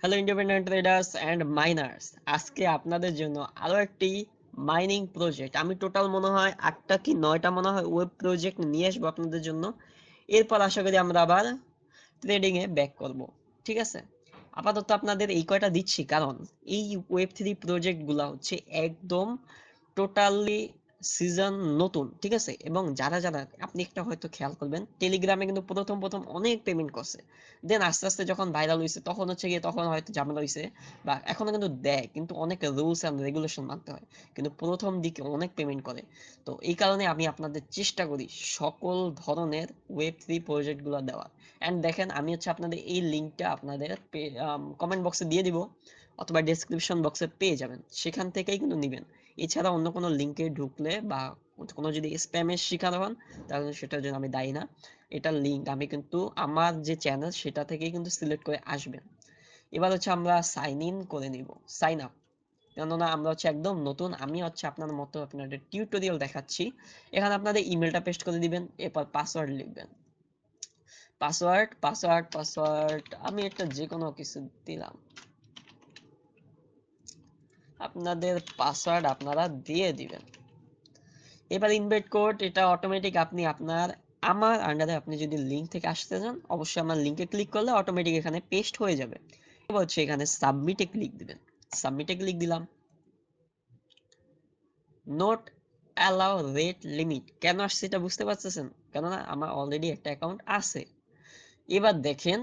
Hello independent traders and minors, আজকে আপনাদের জন্য আরো একটি মাইনিং প্রজেক্ট, আমি টোটাল মনে হয় 8টা কি 9টা মনে হয় ওয়েব প্রজেক্ট নিয়ে আসবো আপনাদের জন্য। এরপর আশা করি আমরা আবার ট্রেডিং এ ব্যাক করব। ঠিক আছে, আপাতত আপনাদের এই কয়টা দিচ্ছি কারণ এই ওয়েব 3 প্রজেক্ট গুলা হচ্ছে একদম টোটালি সিজন নতুন। ঠিক আছে, এবং যারা যারা আপনি একটা হয়তো খেয়াল করবেন টেলিগ্রামে কিন্তু প্রথম প্রথম অনেক পেমেন্ট করছে, দেন আস্তে আস্তে যখন ভাইরাল হয়েছে তখন হচ্ছে গিয়ে তখন হয়তো ঝামেলা হয়েছে, বা এখনো কিন্তু দেয় কিন্তু অনেক রুলস এন্ড রেগুলেশন মানতে হয়, কিন্তু প্রথম দিকে অনেক পেমেন্ট করে। তো এই কারণে আমি আপনাদের চেষ্টা করি সকল ধরনের ওয়েব 3 প্রজেক্ট গুলো দেওয়ার। এন্ড দেখেন আমি হচ্ছে আপনাদের এই লিঙ্কটা আপনাদের কমেন্ট বক্সে দিয়ে দিব, অথবা ডেসক্রিপশন বক্সে পেয়ে যাবেন, সেখান থেকেই কিন্তু নিবেন। এছাড়া অন্য কোনো লিঙ্কে ঢুকলে বা কোনো যদি স্প্যামের শিকার হন তাহলে সেটার জন্য আমি দায়ী না। এটার লিঙ্ক আমি কিন্তু আমার যে চ্যানেল সেটা থেকেই কিন্তু সিলেক্ট করে আসবেন। এবার হচ্ছে আমরা সাইন ইন করে নিব, সাইন আপ, কেননা আমরা হচ্ছে একদম নতুন। আমি হচ্ছে আপনার মতো আপনাদের টিউটোরিয়াল দেখাচ্ছি। এখানে আপনাদের ইমেলটা পেস্ট করে দিবেন, এরপর পাসওয়ার্ড লিখবেন। পাসওয়ার্ড পাসওয়ার্ড পাসওয়ার্ড আমি একটা যে কোনো কিছু দিলাম। আপনাদের পাসওয়ার্ড আপনারা দিয়ে দিবেন। এবার ইনভাইট কোড, এটা অটোমেটিক আপনি আপনার আমার আন্ডারে আপনি যদি লিংক থেকে আসতে চান অবশ্যই আমার লিংকে ক্লিক করলে অটোমেটিক এখানে পেস্ট হয়ে যাবে। এবার হচ্ছে এখানে সাবমিটে ক্লিক দিবেন, সাবমিটে ক্লিক দিলাম। নোট অ্যালাউ রেট লিমিট কেন আসছে এটা বুঝতে পারতেছেন, কেননা আমার অলরেডি একটা অ্যাকাউন্ট আছে। এবার দেখেন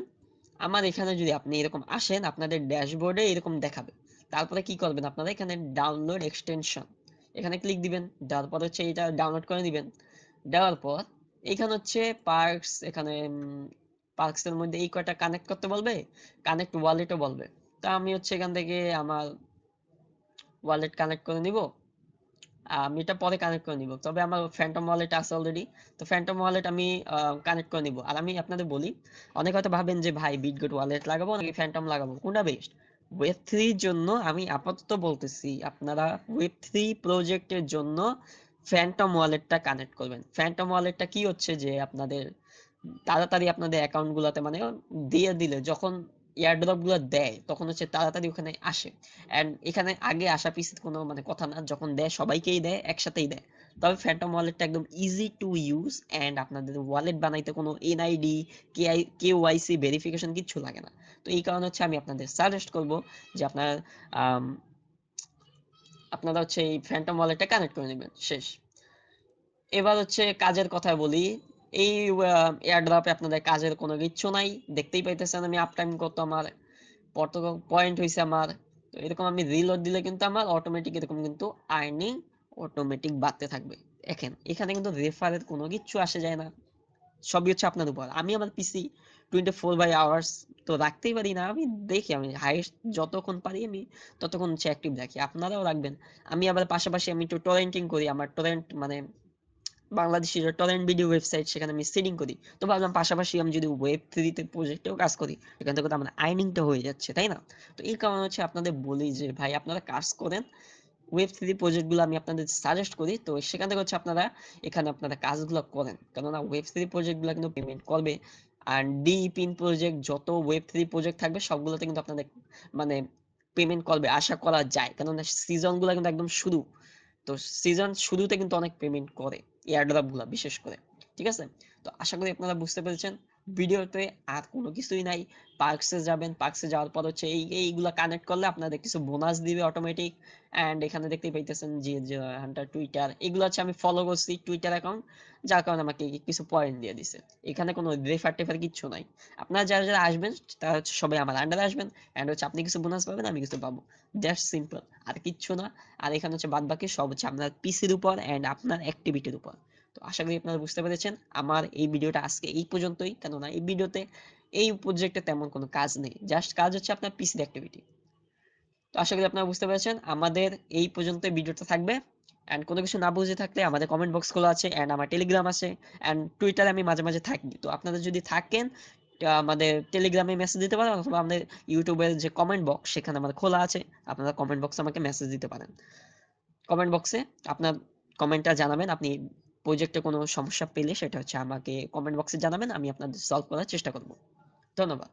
আমার এখানে যদি আপনি এরকম আসেন আপনাদের ড্যাশবোর্ডে এরকম দেখাবে। তারপরে কি করবেন, আপনারা এখানে ডাউনলোড এক্সটেনশন এখানে ক্লিক দিবেন, দেওয়ার পর হচ্ছে এটা ডাউনলোড করে নেবেন। দেওয়ার পর এখানে হচ্ছে পার্কস, এখানে পার্কস এর মধ্যে এই কয়টা কানেক্ট করতে বলবে, কানেক্ট ওয়ালেটও বলবে। তা আমি হচ্ছে এখান থেকে আমার ওয়ালেট কানেক্ট করে নিব। আমি এটা পরে কানেক্ট করে নিব, তবে আমার ফ্যান্টম ওয়ালেট আছে অলরেডি। তো ফ্যান্টম ওয়ালেট আমি কানেক্ট করে নিব। আর আমি আপনাদের বলি, অনেকে হয়তো ভাবেন যে ভাই বিটগেট ওয়ালেট লাগাবো নাকি ফ্যান্টম লাগাবো, কোনটা বেস্ট? ওয়েব 3 জন্য আমি আপাতত বলতেছি আপনারা ওয়েব 3 প্রজেক্টের জন্য ফ্যান্টম ওয়ালেটটা কানেক্ট করবেন। ফ্যান্টম ওয়ালেটটা কি হচ্ছে যে আপনাদের তাড়াতাড়ি আপনাদের অ্যাকাউন্ট গুলাতে মানে দিয়ে দিলে যখন এয়ারড্রপ গুলো দেয় তখন হচ্ছে তাড়াতাড়ি ওখানে আসে। এন্ড এখানে আগে আসা পিছিয়ে কোনো মানে কথা না, যখন দেয় সবাইকেই দেয়, একসাথেই দেয়। তবে ফ্যান্টম ওয়ালেটটা একদম ইজি টু ইউজ, এন্ড আপনাদের ওয়ালেট বানাইতে কোনো এনআইডি কেওয়াইসি ভেরিফিকেশন কিচ্ছু লাগে না। তো এই কারণে হচ্ছে আমি আপনাদের সাজেস্ট করব যে আপনারা হচ্ছে এই ফ্যান্টম ওয়ালেটটা কানেক্ট করে নেবেন। শেষ। এবার হচ্ছে কাজের কথা বলি। এই এয়ারড্রপে আপনাদের কাজের কোনো কিচ্ছু নাই, দেখতেই পাইতেছেন আমি আপ টাইম কত আমার পয়েন্ট হয়েছে আমার। তো এরকম আমি রিলোড দিলে কিন্তু আমার অটোমেটিক এরকম কিন্তু আর্নিং অটোমেটিক বাড়তে থাকবে। দেখেন এখানে কিন্তু রেফারের কোনো কিচ্ছু আসে যায় না, সবই হচ্ছে আপনার উপর। আমি আমার পিসি 24/7 তো রাখতেই পারি না, আমি দেখি আমি হাইয়েস্ট যতক্ষণ পারি আমি ততক্ষণ হচ্ছে অ্যাক্টিভ রাখি, আপনারাও রাখবেন। আমি আবার পাশাপাশি আমি একটু টরেন্টিং করি, আমার টরেন্ট মানে বাংলাদেশি যে টরেন্ট ভিডিও ওয়েবসাইট সেখানে আমি সেটিং করি। তো ভাবলাম পাশাপাশি আমি যদি ওয়েব 3 প্রজেক্টেও কাজ করি এখান থেকে তো আমার আর্নিংটা হয়ে যাচ্ছে, তাই না? তো এই কারণে হচ্ছে আপনাদের বলি যে ভাই আপনারা কাজ করেন, ওয়েব 3 প্রজেক্ট গুলো আমি আপনাদের সাজেস্ট করি। তো সেখান থেকে হচ্ছে আপনারা এখানে আপনারা কাজগুলো করেন, কেননা ওয়েব 3 প্রজেক্ট গুলো কিন্তু পেমেন্ট করবে। আর ডি পিন প্রজেক্ট যত ওয়েব 3 প্রজেক্ট থাকবে সবগুলোতে কিন্তু আপনাদের মানে পেমেন্ট করবে আশা করা যায়, কেননা সিজন গুলো কিন্তু একদম শুরু। তো সিজন শুরুতে কিন্তু অনেক পেমেন্ট করে এয়ারড্রপ গুলা বিশেষ করে। ঠিক আছে, তো আশা করি আপনারা বুঝতে পেরেছেন ভিডিওতে। আর কোনো কিছুই নাই, পার্কসে যাবেন, পার্কসে যাওয়ার পর হচ্ছে এইগুলা কানেক্ট করলে আপনাদের কিছু বোনাস দিবে অটোমেটিক। এন্ড এখানে দেখতেই পাইতেছেন যে যে হান্টার টুইটার এগুলো হচ্ছে আমি ফলো করছি টুইটার অ্যাকাউন্ট, যার কারণে আমাকে কিছু পয়েন্ট দিয়ে দিছে। এখানে কোনো রেফার টেফার কিচ্ছু নাই। আপনারা যারা যারা আসবেন তারা হচ্ছে সবাই আমার আন্ডারে আসবেন, এন্ড হচ্ছে আপনি কিছু বোনাস পাবেন আমি কিছু পাবো, দ্যাটস সিম্পল, আর কিচ্ছু না। আর এখানে হচ্ছে বাদ বাকি সব হচ্ছে আপনার পিসির উপর এন্ড আপনার অ্যাক্টিভিটির উপর। তো আশা করি আপনারা বুঝতে পেরেছেন। আমার এই ভিডিওটা আজকে এই পর্যন্তই, কেননা এই ভিডিওতে এই প্রজেক্টে তেমন কোনো কাজ নেই, জাস্ট কাজ হচ্ছে আপনার পিসির অ্যাক্টিভিটি। তো আশা করি আপনারা বুঝতে পেরেছেন। আমাদের এই পর্যন্ত ভিডিওটা থাকবে, এন্ড কোনো কিছু না বুঝে থাকলে আমাদের কমেন্ট বক্স খোলা আছে, এন্ড আমার টেলিগ্রাম আছে, এন্ড টুইটারে আমি মাঝে মাঝে থাকি। তো আপনারা যদি থাকেন আমাদের টেলিগ্রামে মেসেজ দিতে পারেন, অথবা আমাদের ইউটিউবের যে কমেন্ট বক্স সেখানে আমাদের খোলা আছে, আপনারা কমেন্ট বক্সে আমাকে মেসেজ দিতে পারেন। কমেন্ট বক্সে আপনার কমেন্টটা জানাবেন, আপনি প্রজেক্টে কোনো সমস্যা পেলে সেটা হচ্ছে আমাকে কমেন্ট বক্সে জানাবেন, আমি আপনাদের সলভ করার চেষ্টা করব। ধন্যবাদ।